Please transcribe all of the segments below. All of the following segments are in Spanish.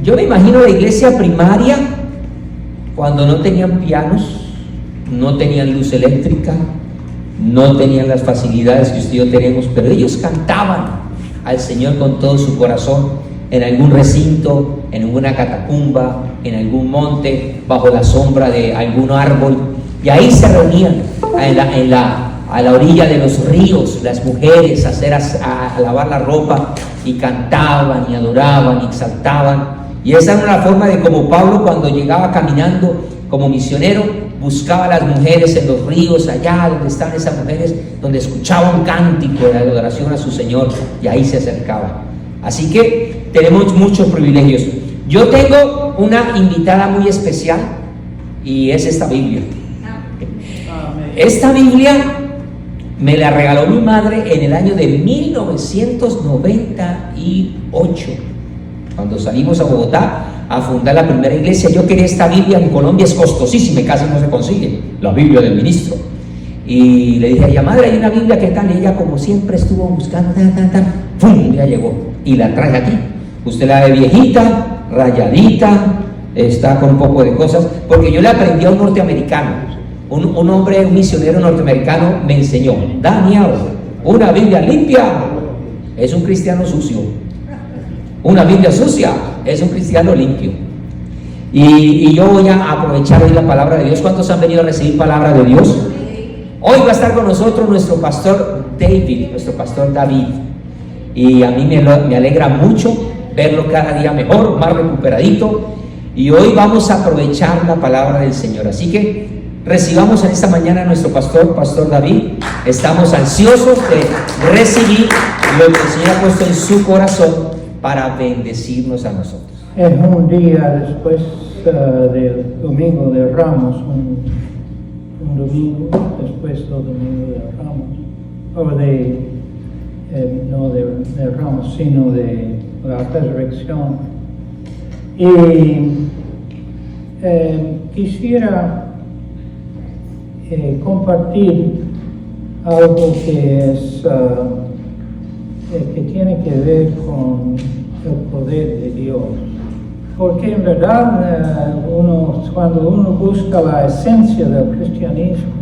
Yo me imagino la iglesia primaria cuando no tenían pianos, no tenían luz eléctrica, no tenían las facilidades que usted y yo tenemos, pero ellos cantaban al Señor con todo su corazón en algún recinto, en alguna catacumba, en algún monte, bajo la sombra de algún árbol, y ahí se reunían a la orilla de los ríos las mujeres a lavar la ropa, y cantaban y adoraban y exaltaban. Y esa era una forma de como Pablo, cuando llegaba caminando como misionero, buscaba a las mujeres en los ríos, allá donde están esas mujeres, donde escuchaba un cántico de adoración a su Señor, y ahí se acercaba. Así que tenemos muchos privilegios. Yo tengo una invitada muy especial, y es esta Biblia. Esta Biblia me la regaló mi madre en el año de 1998, cuando salimos a Bogotá a fundar la primera iglesia. Yo quería esta Biblia, en Colombia es costosísima y casi no se consigue, la Biblia del ministro. Y le dije a ella, madre, hay una Biblia, ¿qué tal? Y ella, como siempre, estuvo buscando, ¡pum! Ya llegó y la traje aquí. Usted la ve viejita, rayadita, está con un poco de cosas, porque yo le aprendí a un norteamericano. Un hombre, un misionero norteamericano me enseñó, Daniel, una Biblia limpia es un cristiano sucio, una Biblia sucia es un cristiano limpio. Y yo voy a aprovechar hoy la palabra de Dios. ¿Cuántos han venido a recibir palabra de Dios? Hoy va a estar con nosotros nuestro pastor David, y a mí me alegra mucho verlo cada día mejor, más recuperadito, y hoy vamos a aprovechar la palabra del Señor. Así que recibamos en esta mañana a nuestro pastor David. Estamos ansiosos de recibir lo que el Señor ha puesto en su corazón para bendecirnos a nosotros. Es un día después del Domingo de Ramos, un domingo después del Domingo de Ramos, o no de Ramos, sino de la resurrección. Y quisiera compartir algo que es que tiene que ver con el poder de Dios, porque en verdad cuando uno busca la esencia del cristianismo,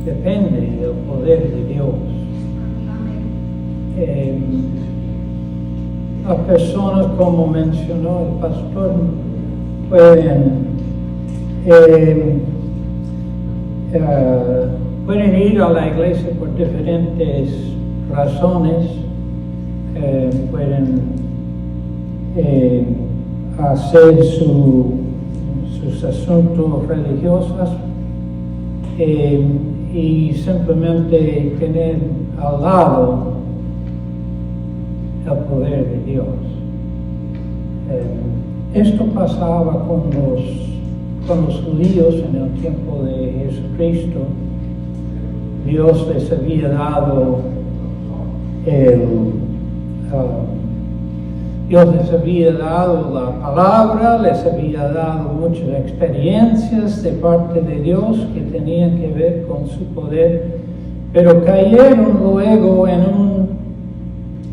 depende del poder de Dios. Las personas, como mencionó el pastor, pueden ir a la iglesia por diferentes razones, pueden hacer sus asuntos religiosos y simplemente tener al lado el poder de Dios. Esto pasaba con los judíos en el tiempo de Jesucristo. Dios les había dado la palabra, les había dado muchas experiencias de parte de Dios que tenían que ver con su poder, pero cayeron luego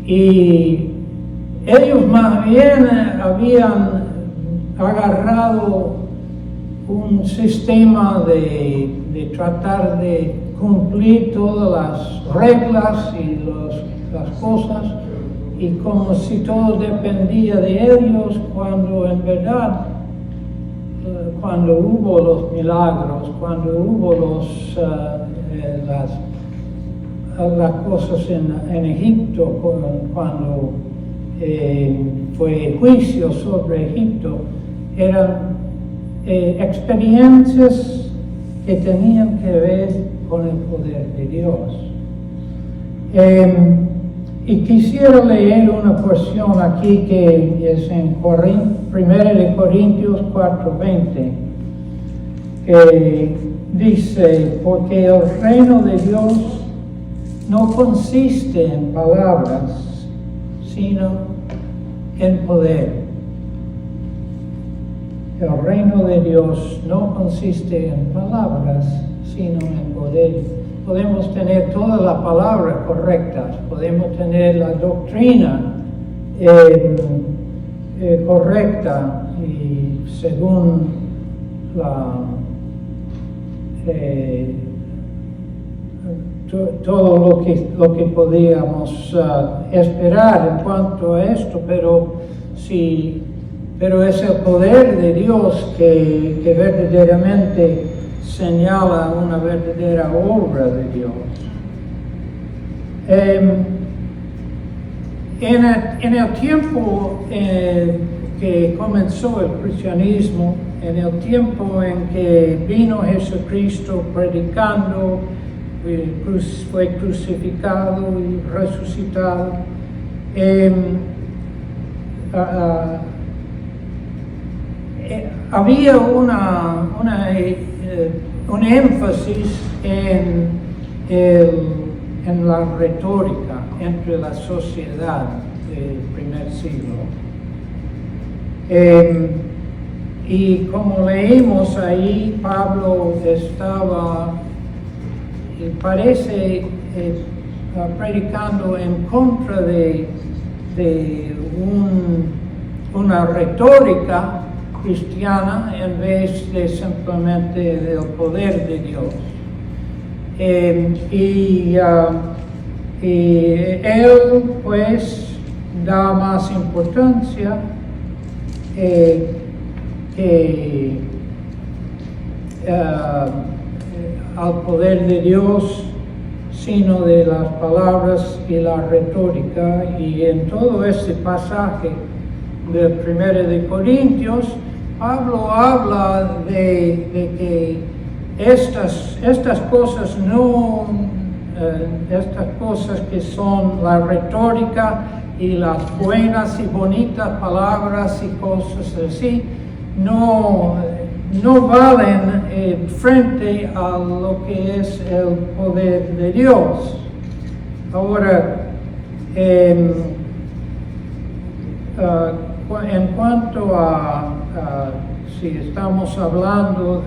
y ellos más bien habían agarrado un sistema de tratar de cumplir todas las reglas y las cosas, y como si todo dependía de ellos, cuando en verdad, cuando hubo los milagros, cuando hubo las cosas en Egipto, cuando fue juicio sobre Egipto, eran experiencias que tenían que ver con el poder de Dios. Y quisiera leer una porción aquí que es en 1 Corintios 4:20, que dice: porque el reino de Dios no consiste en palabras, sino en poder. El reino de Dios no consiste en palabras, sino en poder. Podemos tener todas las palabras correctas, podemos tener la doctrina correcta y según todo lo que podíamos esperar en cuanto a esto, pero es el poder de Dios que verdaderamente señala una verdadera obra de Dios. En el tiempo que comenzó el cristianismo, en el tiempo en que vino Jesucristo predicando, fue crucificado y resucitado, había un énfasis en la retórica entre la sociedad del primer siglo. Y como leímos ahí, Pablo estaba, parece, predicando en contra de una retórica cristiana en vez de simplemente del poder de Dios. Y él pues da más importancia al poder de Dios, sino de las palabras y la retórica. Y en todo este pasaje del 1 de Corintios, Pablo habla de que estas cosas estas cosas que son la retórica y las buenas y bonitas palabras y cosas así, no valen frente a lo que es el poder de Dios. Ahora, en cuanto a si estamos hablando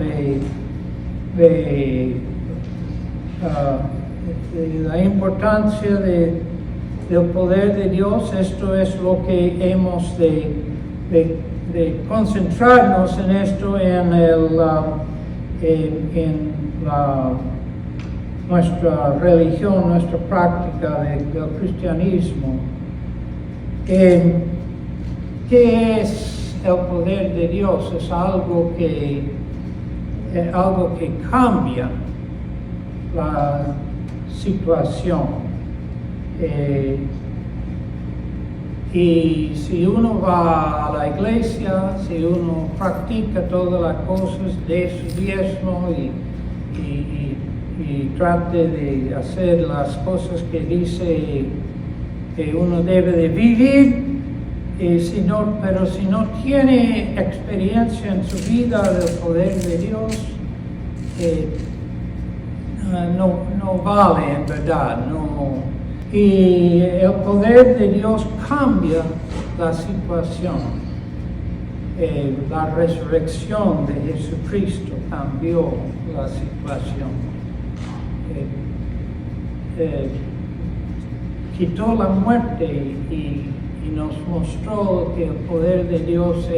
de la importancia del poder de Dios, esto es lo que hemos de concentrarnos en esto, en nuestra religión, nuestra práctica del cristianismo. ¿Qué es el poder de Dios? Es algo que cambia la situación. Y si uno va a la iglesia, si uno practica todas las cosas de su diezmo y trate de hacer las cosas que dice que uno debe de vivir, pero si no tiene experiencia en su vida del poder de Dios, no vale en verdad. Y el poder de Dios cambia la situación. La resurrección de Jesucristo cambió la situación. Quitó la muerte y nos mostró que el poder de Dios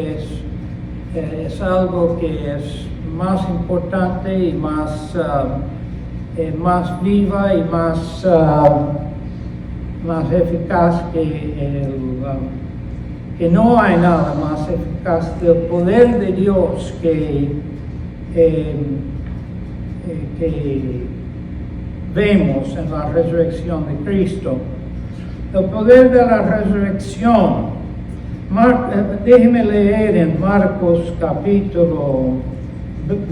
es algo que es más importante y más viva y más eficaz que no hay nada más eficaz del poder de Dios que vemos en la resurrección de Cristo. El poder de la resurrección. Déjeme leer en Marcos capítulo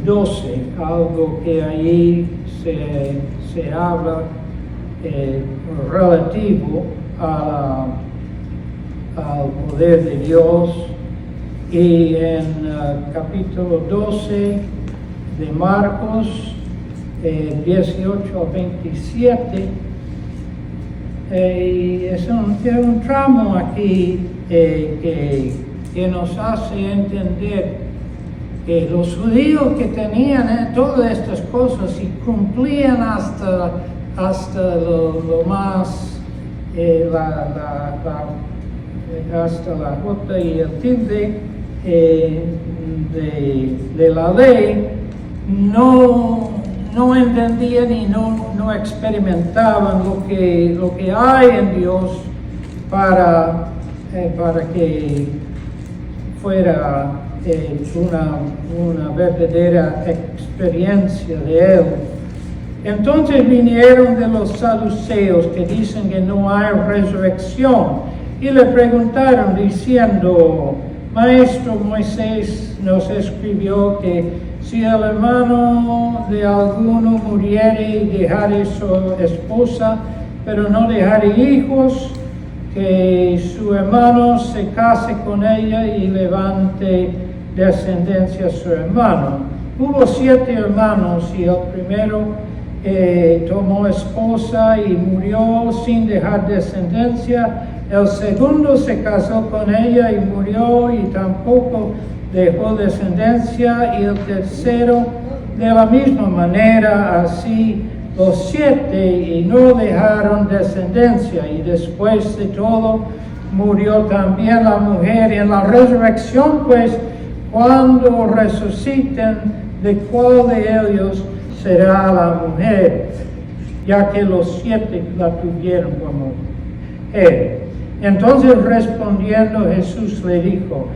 12, algo que ahí se habla relativo al poder de Dios. Y en capítulo 12 de Marcos, 18 a 27, y es un tramo aquí que nos hace entender que los judíos que tenían todas estas cosas y cumplían hasta lo más hasta la J y el tilde de la ley, no entendían y no experimentaban lo que hay en Dios para que fuera una verdadera experiencia de Él. Entonces vinieron de los saduceos que dicen que no hay resurrección y le preguntaron diciendo: Maestro, Moisés nos escribió que si el hermano de alguno muriere y dejare su esposa, pero no dejare hijos, que su hermano se case con ella y levante descendencia a su hermano. Hubo 7 hermanos y el primero tomó esposa y murió sin dejar descendencia. El segundo se casó con ella y murió y tampoco dejó descendencia. Y el tercero de la misma manera, así los 7, y no dejaron descendencia. Y después de todo murió también la mujer. En la resurrección, pues, cuando resuciten, ¿de cuál de ellos será la mujer? Ya que los 7 la tuvieron como él. Entonces respondiendo Jesús le dijo: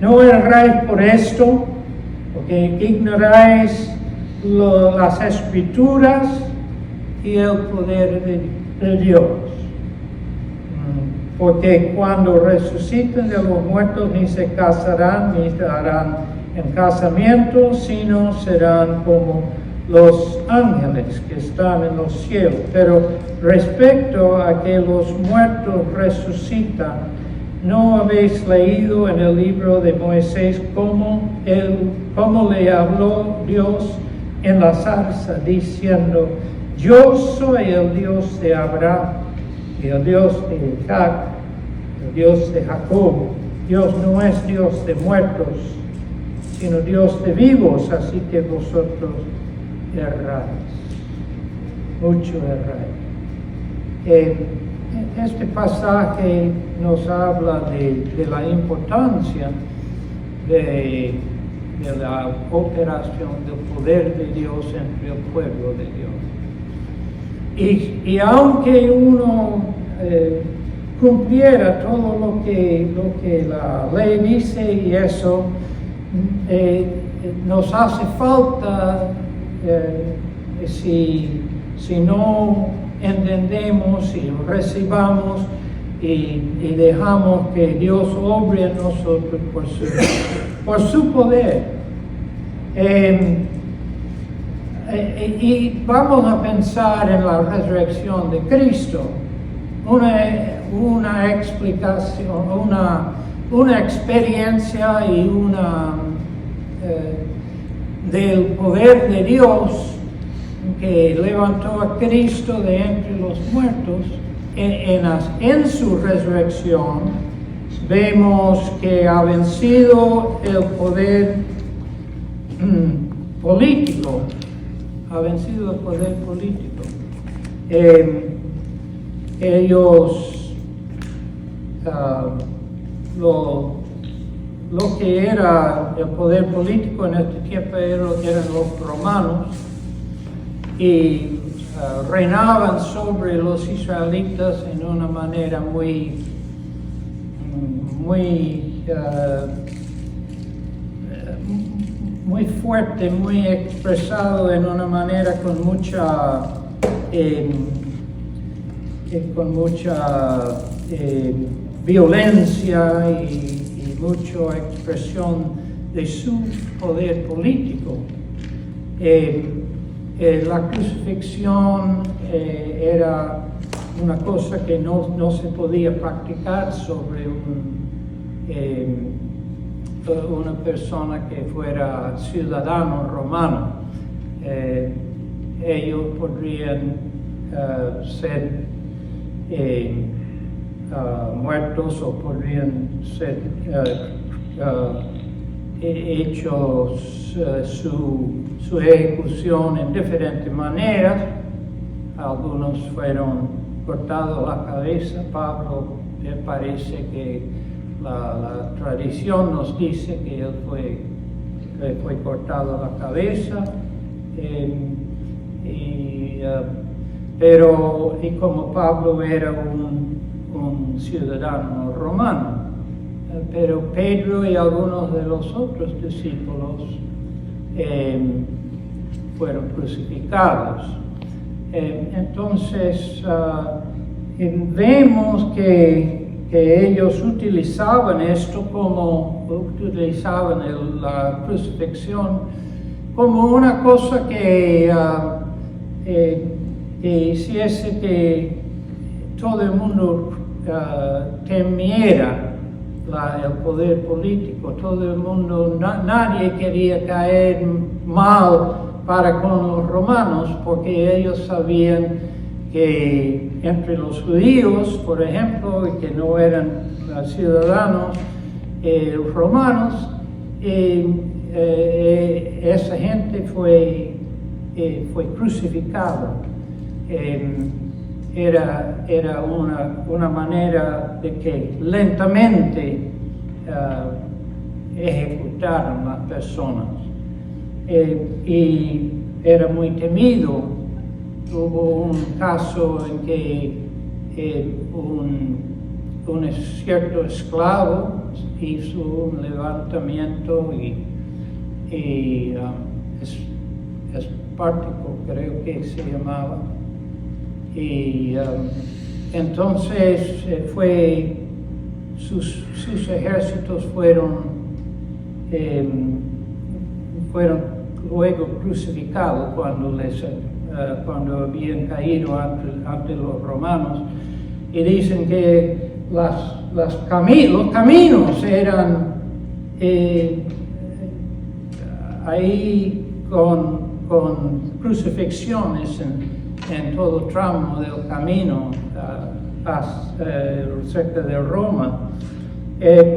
no erráis por esto, porque ignoráis las Escrituras y el poder de Dios. Porque cuando resuciten de los muertos ni se casarán ni estarán en casamiento, sino serán como los ángeles que están en los cielos. Pero respecto a que los muertos resucitan, ¿no habéis leído en el libro de Moisés cómo le habló Dios en la zarza, diciendo: yo soy el Dios de Abraham, y el Dios de Isaac, el Dios de Jacob? Dios no es Dios de muertos, sino Dios de vivos, así que vosotros erráis, mucho erráis. Este pasaje nos habla de la importancia de la operación del poder de Dios entre el pueblo de Dios. Y aunque uno cumpliera todo lo que la ley dice y eso, nos hace falta, si no entendemos y recibamos y dejamos que Dios obre en nosotros por su poder. Y vamos a pensar en la resurrección de Cristo, una explicación, una experiencia y del poder de Dios que levantó a Cristo de entre los muertos. En su resurrección vemos que ha vencido el poder político. Ellos, lo que era el poder político en este tiempo eran los romanos, y reinaban sobre los israelitas en una manera muy fuerte, muy expresado, en una manera con mucha violencia y mucha expresión de su poder político. La crucifixión era una cosa que no se podía practicar sobre una persona que fuera ciudadano romano. Ellos podrían ser muertos o podrían ser hechos su ejecución en diferentes maneras. Algunos fueron cortados la cabeza. Pablo me parece que la tradición nos dice que él le fue cortado la cabeza, pero como Pablo era un ciudadano romano, pero Pedro y algunos de los otros discípulos fueron crucificados. Entonces vemos que ellos utilizaban la crucifixión como una cosa que hiciese que todo el mundo temiera el poder político, todo el mundo, nadie quería caer mal para con los romanos, porque ellos sabían que entre los judíos, por ejemplo, y que no eran ciudadanos romanos, esa gente fue crucificada. Era una manera de que lentamente ejecutaran las personas. Y era muy temido. Hubo un caso en que un cierto esclavo hizo un levantamiento y Espartaco, creo que se llamaba, y entonces sus ejércitos fueron luego crucificados cuando habían caído ante los romanos, y dicen que los caminos eran ahí con crucifixiones en todo tramo del camino cerca de Roma,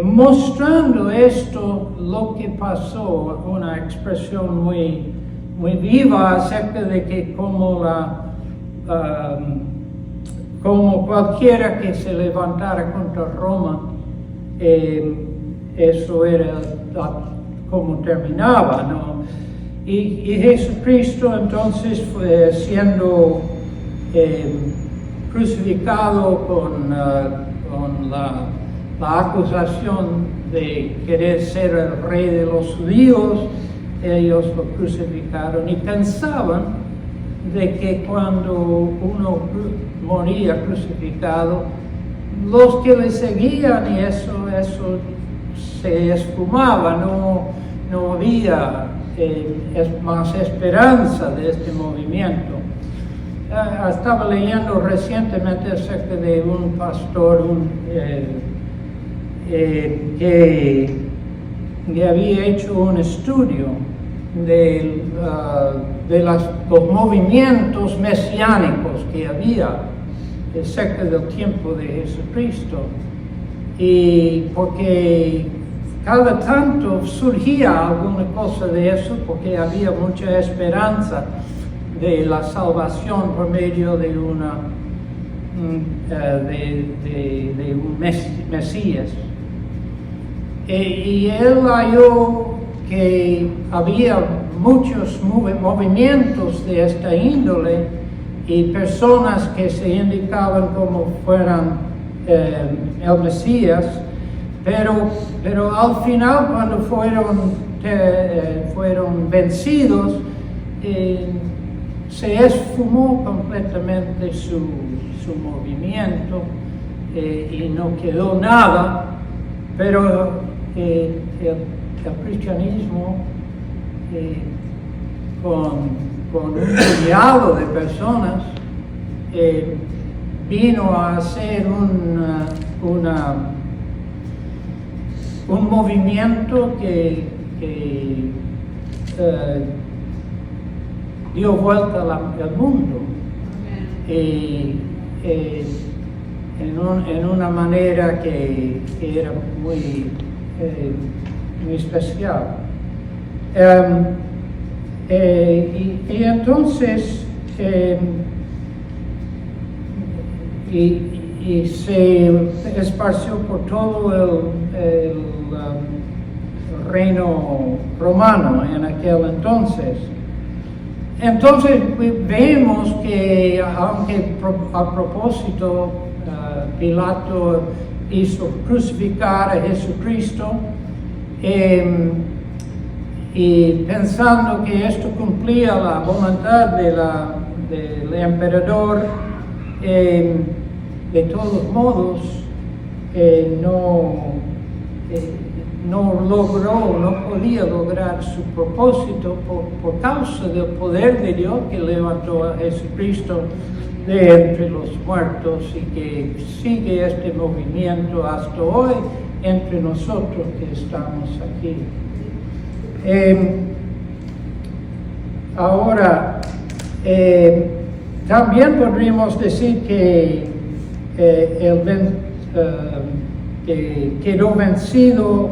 mostrando esto, lo que pasó, una expresión muy viva acerca de que como cualquiera que se levantara contra Roma, eso era como terminaba, ¿no? Y Jesucristo entonces fue siendo crucificado con la acusación de querer ser el rey de los judíos. Ellos lo crucificaron y pensaban de que cuando uno moría crucificado, los que le seguían y eso se esfumaba, no había más esperanza de este movimiento. Estaba leyendo recientemente acerca de un pastor que había hecho un estudio de los movimientos mesiánicos que había cerca del tiempo de Jesucristo, y porque cada tanto surgía alguna cosa de eso, porque había mucha esperanza de la salvación por medio de un Mesías. Y él halló que había muchos movimientos de esta índole y personas que se indicaban como fueran el Mesías, pero al final, cuando fueron vencidos, se esfumó completamente su movimiento y no quedó nada, pero el cristianismo, con un puñado de personas, vino a hacer un movimiento que dio vuelta al mundo, en una manera que era muy especial. Y entonces, y y se esparció por todo el reino romano en aquel entonces. Entonces vemos que aunque a propósito Pilato hizo crucificar a Jesucristo, y pensando que esto cumplía la voluntad del emperador, de todos modos no podía lograr su propósito por causa del poder de Dios que levantó a Jesucristo de entre los muertos y que sigue este movimiento hasta hoy entre nosotros que estamos aquí. Ahora, también podríamos decir que que quedó vencido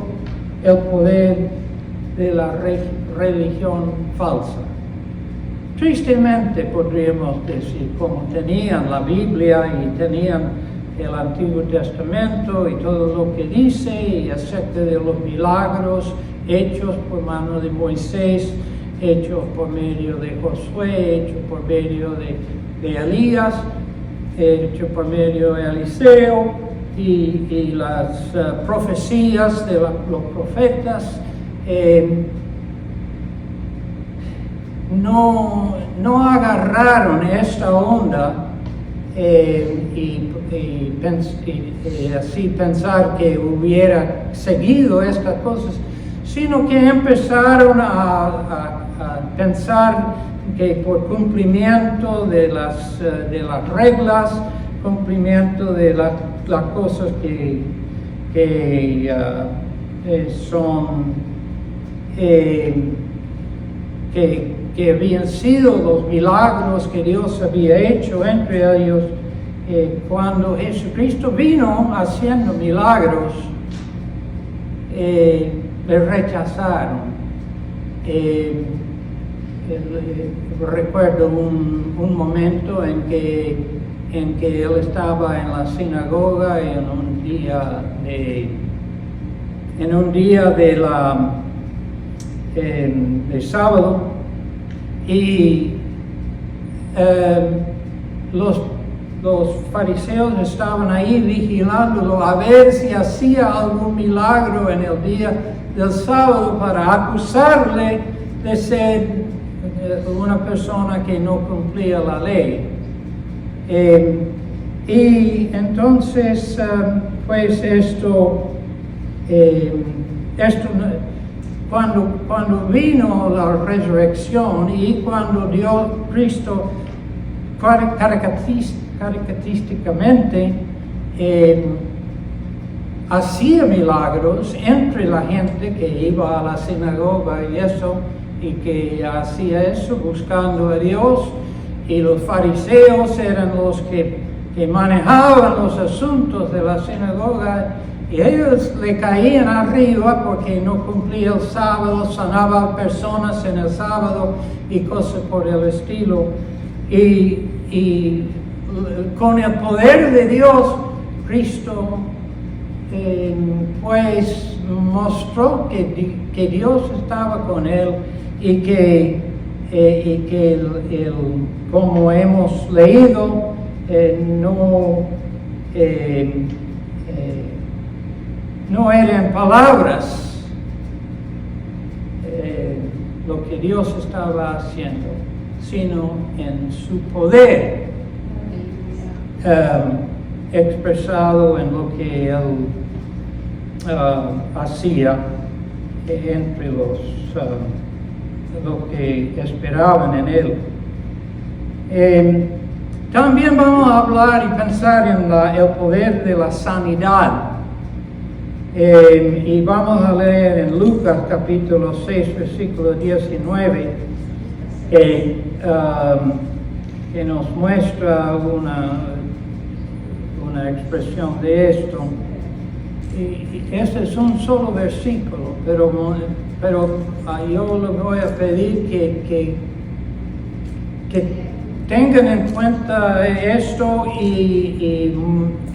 el poder de la religión falsa. Tristemente podríamos decir, como tenían la Biblia y tenían el Antiguo Testamento y todo lo que dice y acerca de los milagros hechos por mano de Moisés, hechos por medio de Josué, hechos por medio de Elías, hechos por medio de Eliseo y las profecías de los profetas, no agarraron esta onda y así pensar que hubiera seguido estas cosas, sino que empezaron a pensar que por cumplimiento de las reglas, cumplimiento de las cosas que habían sido los milagros que Dios había hecho entre ellos, cuando Jesucristo vino haciendo milagros, le rechazaron. Recuerdo un momento en que él estaba en la sinagoga en un día de sábado, y los fariseos estaban ahí vigilándolo a ver si hacía algún milagro en el día del sábado para acusarle de ser una persona que no cumplía la ley. Y entonces, pues cuando vino la resurrección y cuando Cristo caricatísticamente hacía milagros entre la gente que iba a la sinagoga y que hacía eso buscando a Dios, y los fariseos eran los que manejaban los asuntos de la sinagoga, y ellos le caían arriba porque no cumplía el sábado, sanaba personas en el sábado y cosas por el estilo. Y con el poder de Dios, Cristo pues mostró que Dios estaba con él y que como hemos leído, no eran palabras lo que Dios estaba haciendo, sino en su poder expresado en lo que él hacía entre los que esperaban en él. También vamos a hablar y pensar en el poder de la sanidad. Y vamos a leer en Lucas capítulo 6, versículo 19, que nos muestra una expresión de esto. Y ese es un solo versículo, pero yo le voy a pedir que tengan en cuenta esto y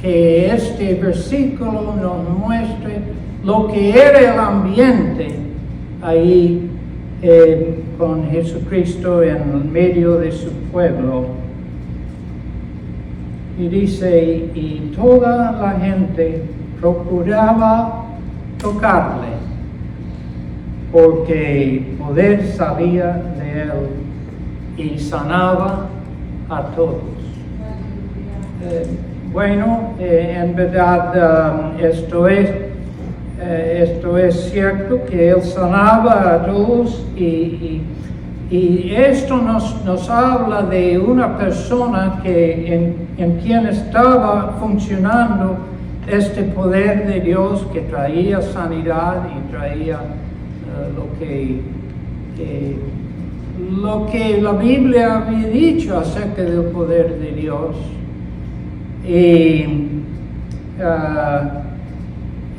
que este versículo nos muestre lo que era el ambiente ahí con Jesucristo en medio de su pueblo. Y dice, y toda la gente procuraba tocarle, porque poder salía de él y sanaba a todos. En verdad esto es cierto que él sanaba a todos y esto nos habla de una persona en quien estaba funcionando este poder de Dios que traía sanidad y traía lo que la Biblia había dicho acerca del poder de Dios.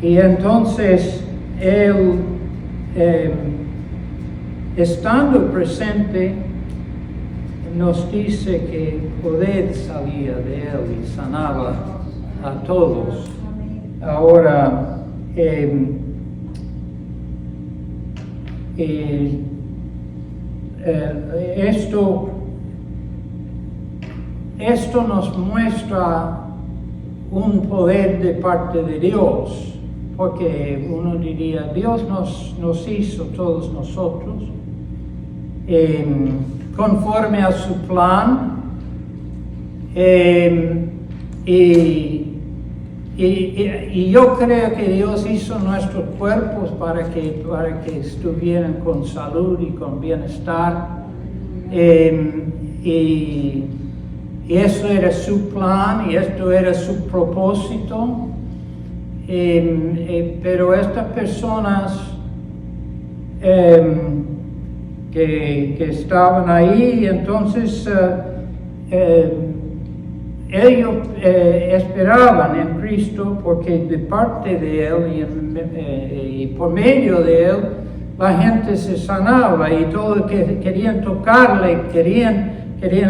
Y entonces él, estando presente, nos dice que el poder salía de él y sanaba a todos. Ahora, esto nos muestra un poder de parte de Dios, porque uno diría, Dios nos hizo todos nosotros conforme a su plan, y yo creo que Dios hizo nuestros cuerpos para que estuvieran con salud y con bienestar, y eso era su plan y esto era su propósito, pero estas personas que estaban ahí, entonces ellos esperaban en Cristo, porque de parte de Él y por medio de Él la gente se sanaba y todos que querían tocarle, querían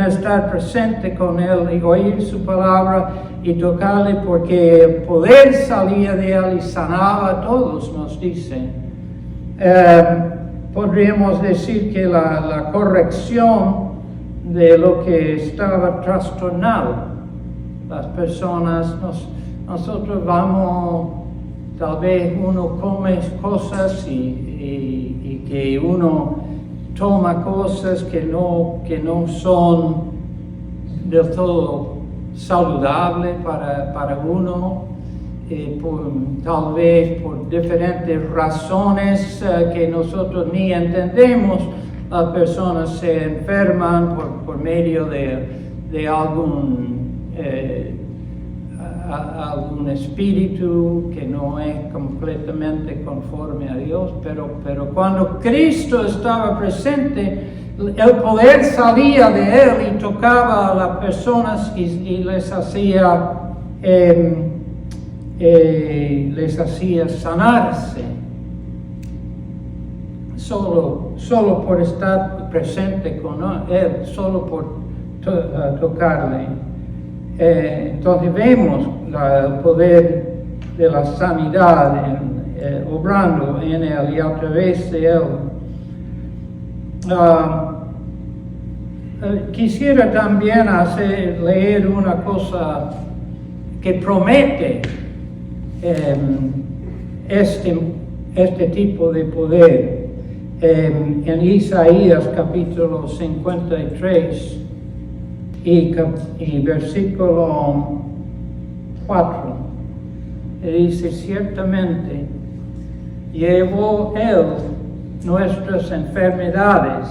estar presente con Él y oír su palabra y tocarle, porque el poder salía de Él y sanaba a todos, nos dice. Podríamos decir que la corrección de lo que estaba trastornado. Las personas, nosotros vamos, tal vez uno come cosas y que uno toma cosas que no son del todo saludables para uno, tal vez por diferentes razones que nosotros ni entendemos. Las personas se enferman por medio de algún espíritu que no es completamente conforme a Dios, pero cuando Cristo estaba presente, el poder salía de Él y tocaba a las personas y les hacía sanarse, solo por estar presente con Él, solo por tocarle. Entonces vemos el poder de la sanidad obrando en Él y a través de Él. Quisiera también leer una cosa que promete este tipo de poder en Isaías capítulo 53 y versículo 4. Dice, ciertamente llevó Él nuestras enfermedades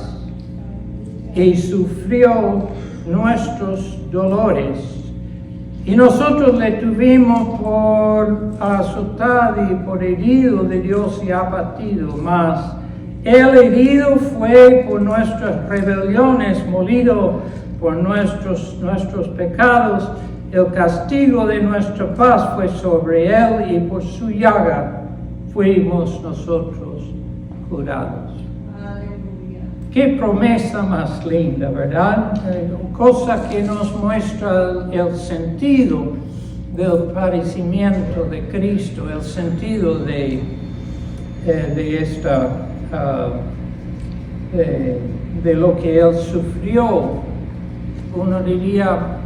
y sufrió nuestros dolores. Y nosotros le tuvimos por azotado y por herido de Dios y abatido, mas Él herido fue por nuestras rebeliones, molido por nuestros pecados. El castigo de nuestra paz fue sobre Él y por su llaga fuimos nosotros curados. Qué promesa más linda, ¿verdad? Cosa que nos muestra el sentido del padecimiento de Cristo, el sentido de lo que Él sufrió. Uno diría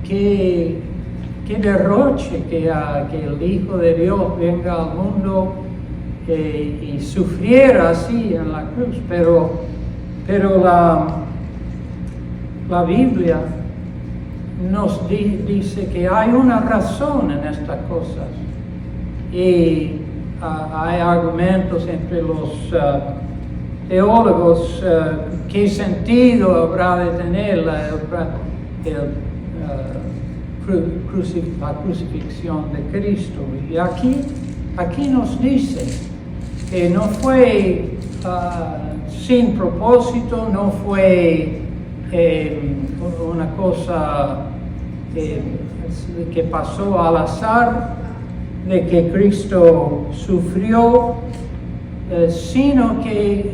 que derroche que el Hijo de Dios venga al mundo y sufriera así en la cruz, pero la Biblia nos dice que hay una razón en estas cosas, y hay argumentos entre los teólogos qué sentido habrá de tener la crucifixión de Cristo. Y aquí nos dice que no fue sin propósito, no fue una cosa que pasó al azar, de que Cristo sufrió, sino que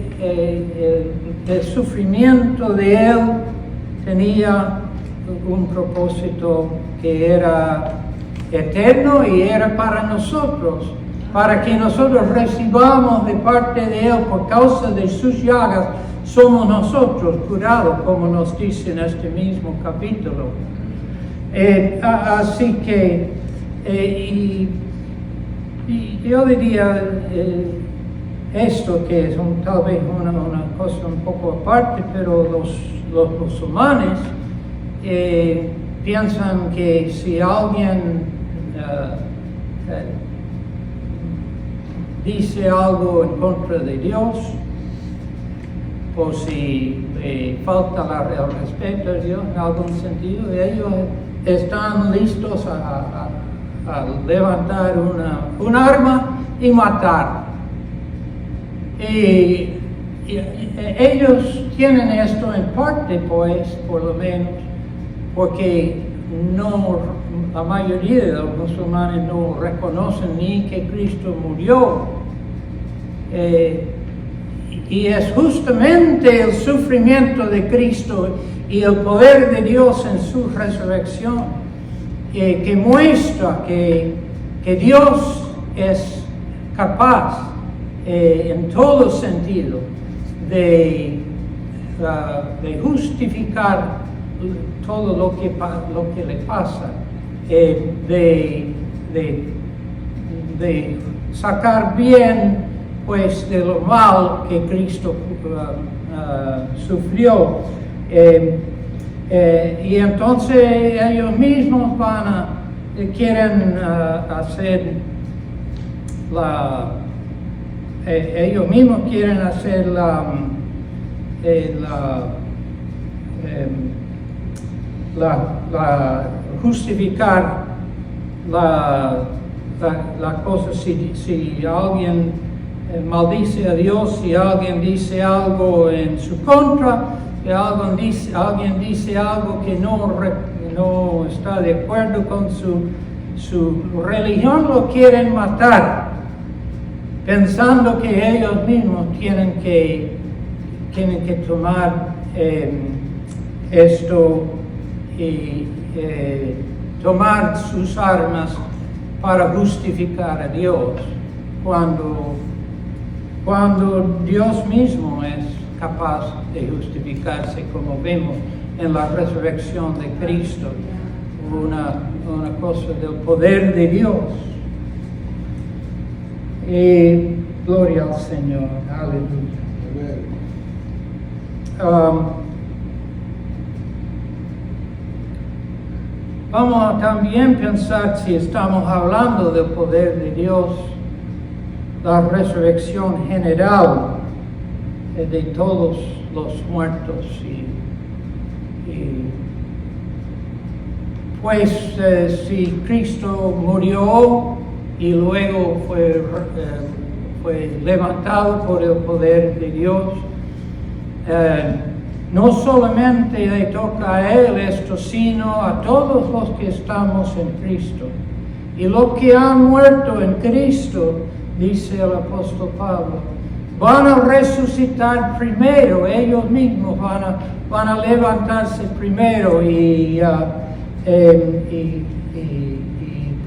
el sufrimiento de Él tenía un propósito que era eterno y era para nosotros, para que nosotros recibamos de parte de Él, por causa de sus llagas, somos nosotros curados, como nos dice en este mismo capítulo. Así que, y yo diría esto, que es tal vez una cosa un poco aparte, pero los musulmanes piensan que si alguien dice algo en contra de Dios, o si falta el respeto a Dios en algún sentido, ellos están listos a levantar un arma y matar. Y ellos tienen esto en parte, pues, por lo menos, porque la mayoría de los musulmanes no reconocen ni que Cristo murió. Y es justamente el sufrimiento de Cristo y el poder de Dios en su resurrección que muestra que Dios es capaz en todo sentido de justificar todo lo que le pasa, de sacar bien, pues, de lo mal que Cristo sufrió. Y entonces ellos mismos quieren hacer justificar la cosa. Si alguien maldice a Dios, si alguien dice algo en su contra, si alguien dice algo que no está de acuerdo con su religión, lo quieren matar, pensando que ellos mismos tienen que tomar esto y tomar sus armas para justificar a Dios, cuando Dios mismo es capaz de justificarse, como vemos en la resurrección de Cristo, una cosa del poder de Dios. Y gloria al Señor, aleluya. Vamos a también pensar, si estamos hablando del poder de Dios, la resurrección general de todos los muertos. Pues si Cristo murió y luego fue levantado por el poder de Dios, no solamente le toca a Él esto, sino a todos los que estamos en Cristo. Y los que han muerto en Cristo, dice el apóstol Pablo, van a resucitar primero, ellos mismos van a levantarse primero y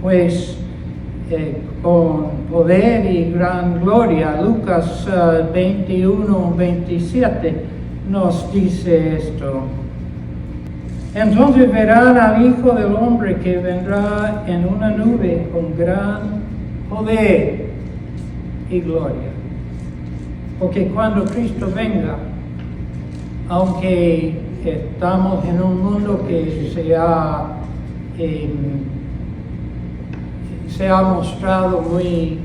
pues con poder y gran gloria. Lucas 21:27 nos dice esto. Entonces verán al Hijo del Hombre que vendrá en una nube con gran poder y gloria. Porque cuando Cristo venga, aunque estamos en un mundo que se ha mostrado muy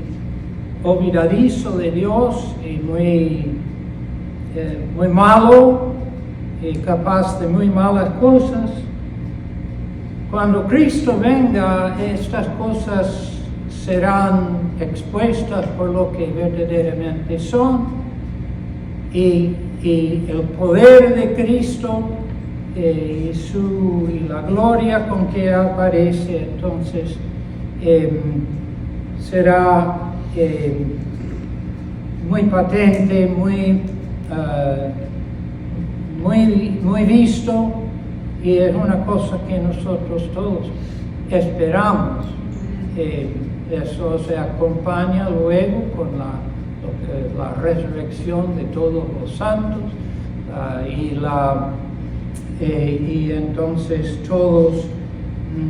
olvidadizo de Dios y muy malo y capaz de muy malas cosas, cuando Cristo venga, estas cosas serán expuestas por lo que verdaderamente son, y el poder de Cristo y la gloria con que aparece, entonces será muy patente, muy visto, y es una cosa que nosotros todos esperamos. Eso se acompaña luego con la resurrección de todos los santos, y entonces todos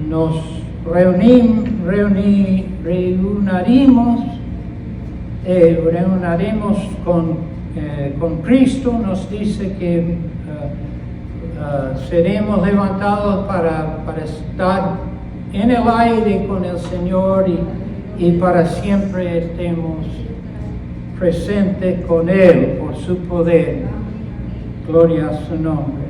nos reuniremos con Cristo. Nos dice que seremos levantados para estar en el aire con el Señor y para siempre estemos presentes con Él por su poder. Gloria a su nombre.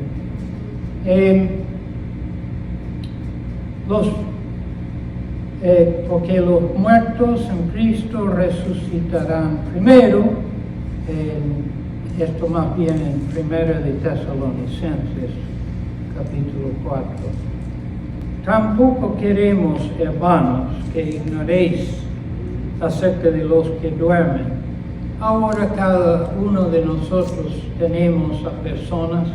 Porque los muertos en Cristo resucitarán primero. Esto más bien en 1 de Tesalonicenses, capítulo 4. Tampoco queremos, hermanos, que ignoréis acerca de los que duermen. Ahora cada uno de nosotros tenemos a personas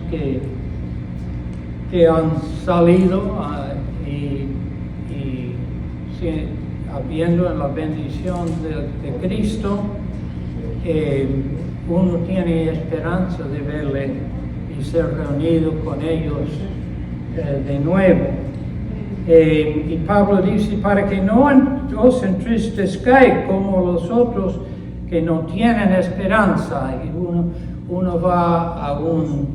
que han salido habiendo en la bendición de Cristo, uno tiene esperanza de verle y ser reunido con ellos de nuevo. Y Pablo dice, para que no os entristezcáis como los otros que no tienen esperanza. Y uno va a un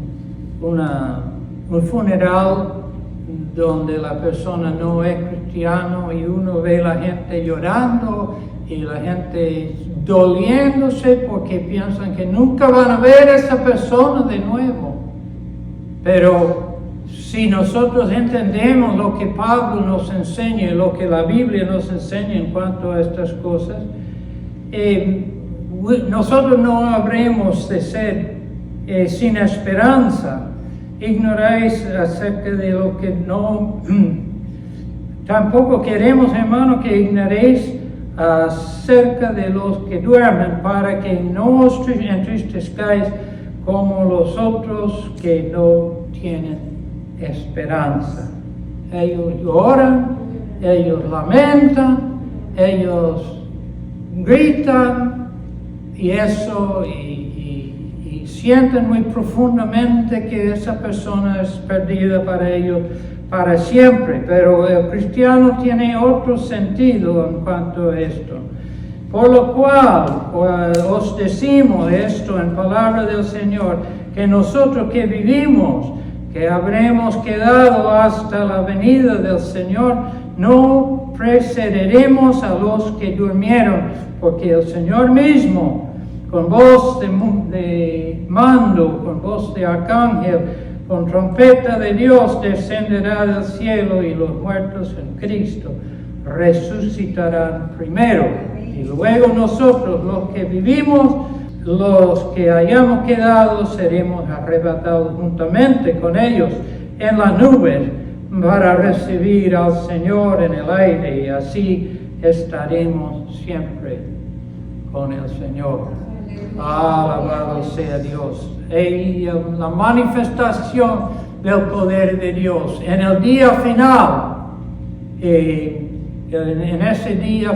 funeral donde la persona no es cristiano, y uno ve la gente llorando y la gente doliéndose porque piensan que nunca van a ver a esa persona de nuevo. Pero si nosotros entendemos lo que Pablo nos enseña, lo que la Biblia nos enseña en cuanto a estas cosas, nosotros no habremos de ser sin esperanza. Ignoráis acerca de lo que no. Tampoco queremos, hermano, que ignoréis acerca de los que duermen, para que no os entristezcáis como los otros que no tienen esperanza. Ellos lloran, ellos lamentan, ellos gritan, y sienten muy profundamente que esa persona es perdida para ellos para siempre. Pero el cristiano tiene otro sentido en cuanto a esto. Por lo cual os decimos esto en palabra del Señor, que nosotros que vivimos, que habremos quedado hasta la venida del Señor, no precederemos a los que durmieron, porque el Señor mismo, con voz de mando, con voz de arcángel, con trompeta de Dios, descenderá del cielo, y los muertos en Cristo resucitarán primero. Y luego nosotros, los que vivimos, los que hayamos quedado, seremos arrebatados juntamente con ellos en las nubes para recibir al Señor en el aire, y así estaremos siempre con el Señor. Alabado sea Dios. Y la manifestación del poder de Dios en el día final, en este día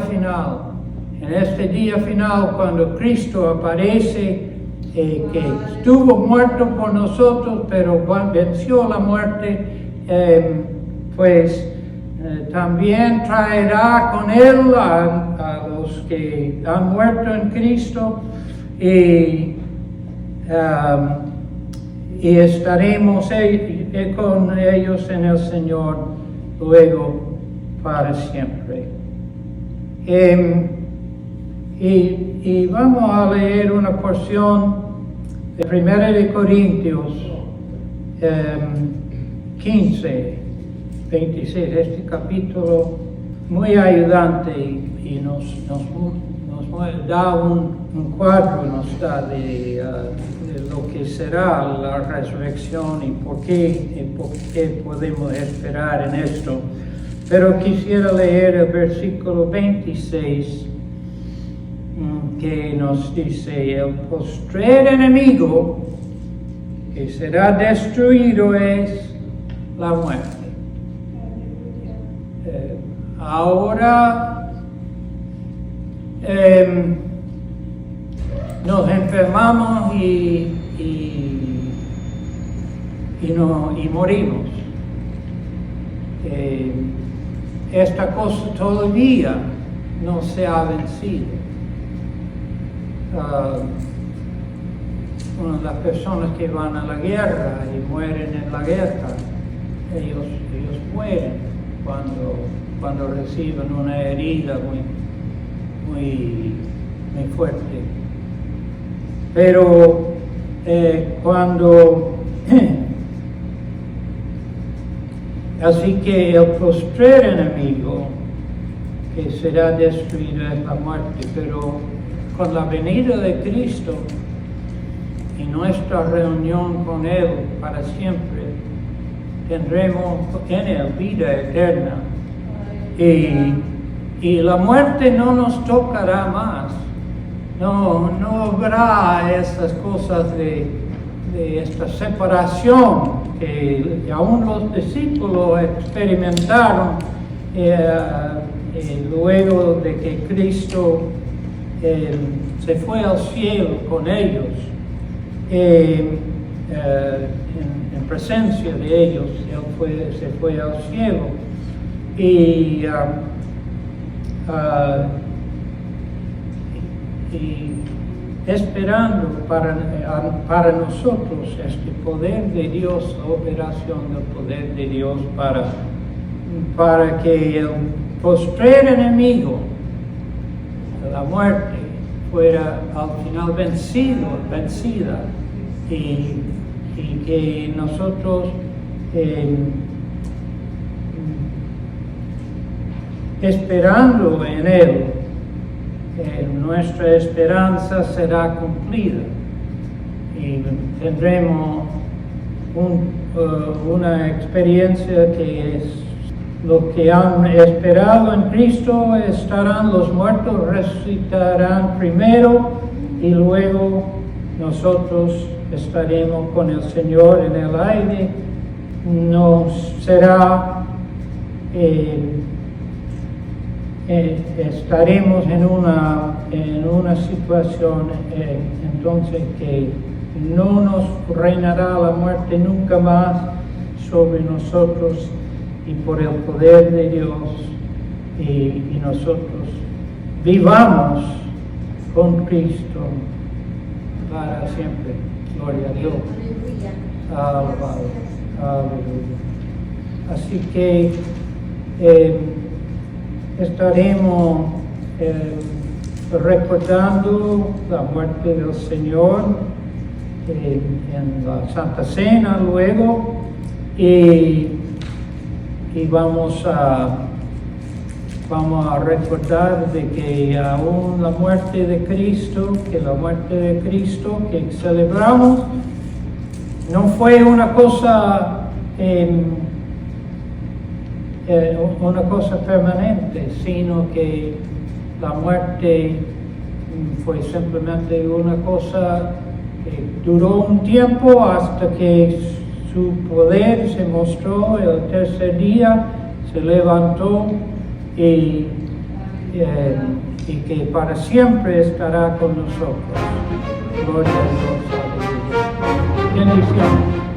final, cuando Cristo aparece, que estuvo muerto por nosotros, pero venció la muerte, también traerá con él a los que han muerto en Cristo, y estaremos con ellos en el Señor luego para siempre. Y vamos a leer una porción de 1 de Corintios 15, 26. Este capítulo muy ayudante y nos da un cuadro, nos da de lo que será la resurrección y por qué podemos esperar en esto. Pero quisiera leer el versículo 26, que nos dice: el postrer enemigo que será destruido es la muerte. Ahora nos enfermamos y morimos. Esta cosa todavía no se ha vencido. Una de las personas que van a la guerra y mueren en la guerra, ellos mueren cuando reciben una herida muy fuerte. Pero así que el postrer enemigo que será destruido es la muerte, pero con la venida de Cristo y nuestra reunión con Él para siempre, tendremos en Él vida eterna. Y la muerte no nos tocará más. No habrá estas cosas de esta separación que aún los discípulos experimentaron luego de que Cristo se fue al cielo con ellos, en presencia de ellos. Él se fue al cielo y esperando para nosotros este poder de Dios, la operación del poder de Dios para que el postrer enemigo, la muerte, fuera al final vencida, y que nosotros esperando en Él, nuestra esperanza será cumplida y tendremos una experiencia que es lo que han esperado en Cristo. Los muertos resucitarán primero y luego nosotros estaremos con el Señor en el aire. Nos será estaremos en una situación entonces que no nos reinará la muerte nunca más sobre nosotros, y por el poder de Dios y nosotros vivamos con Cristo para siempre. Gloria a Dios. Alabado. Aleluya. Así que estaremos recordando la muerte del Señor en la Santa Cena luego, y vamos a recordar de que aún la muerte de Cristo que celebramos no fue una cosa permanente, sino que la muerte fue simplemente una cosa que duró un tiempo hasta que su poder se mostró. El tercer día se levantó y que para siempre estará con nosotros. Gloria a Dios. Aleluya. Bendición.